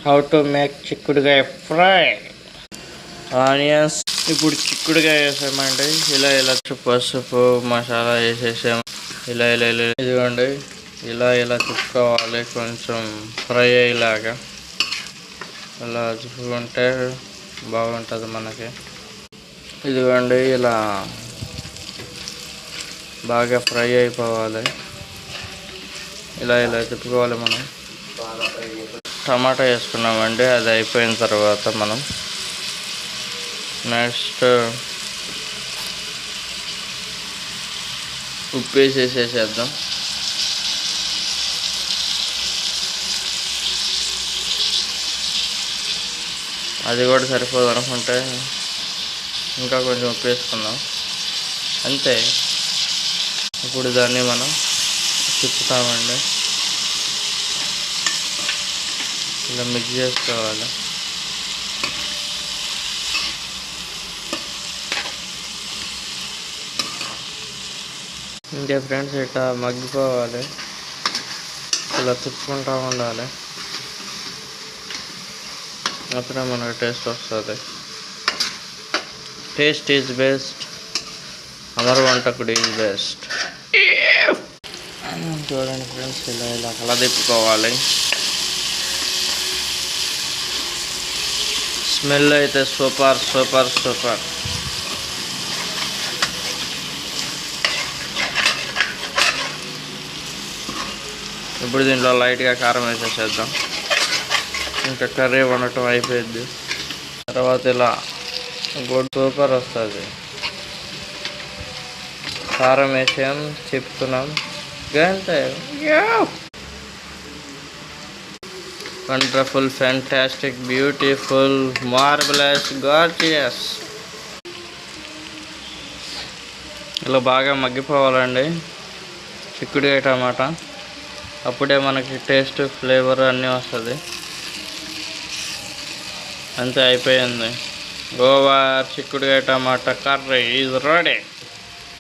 How to make చిక్కుడుకాయ fry onions. ఇప్పుడు చిక్కుడుకాయ వేసామండి. ఇలా ఇలా పసుపు మసాలా వేసేసాము. ఇలా ఇలా ఇలా ఇదిగోండి, ఇలా ఇలా తిప్పుకోవాలి. కొంచెం ఫ్రై అయ్యేలాగా ఇలా తిప్పుకుంటే బాగుంటుంది మనకి. ఇదిగోండి, ఇలా బాగా ఫ్రై అయిపోవాలి. ఇలా ఇలా తిప్పుకోవాలి. మనం టమాటా వేసుకున్నామండి. అది అయిపోయిన తర్వాత మనం నెక్స్ట్ ఉప్పు వేసేసేద్దాం. అది కూడా సరిపోదు అనుకుంటే ఇంకా కొంచెం ఉప్పు వేసుకుందాం. అంతే. ఇప్పుడు దాన్ని మనం తిప్పుతామండి. ఇలా మిక్స్ చేసుకోవాలి. ఇంకే ఫ్రెండ్స్, ఇట్లా మగ్గిపోవాలి. ఇలా తిప్పుకుంటూ ఉండాలి. అప్పుడే మనకు టేస్ట్ వస్తుంది. Taste is best. అమర్ వంటకుడు ఈజ్ బెస్ట్. చూడండి ఫ్రెండ్స్, ఇలా ఇలా కల తిప్పుకోవాలి. స్మెల్ అయితే సూపర్ సూపర్ సూపర్. ఇప్పుడు దీంట్లో లైట్గా కారం వేసేసేద్దాం. ఇంకా కర్రీ వండటం అయిపోయింది. తర్వాత ఇలా గుడ్ సూపర్ వస్తుంది. కారం వేసాం, చెప్తున్నాం గంటే. Wonderful, fantastic, beautiful, marvellous, gorgeous. ఇలా బాగా మగ్గిపోవాలండి చిక్కుడుకాయ టమాటా. అప్పుడే మనకి టేస్ట్, ఫ్లేవర్ అన్నీ వస్తుంది. అంతే, అయిపోయింది. గోవా చిక్కుడుకాయ టమాటా కర్రీ ఈజ్ రెడీ.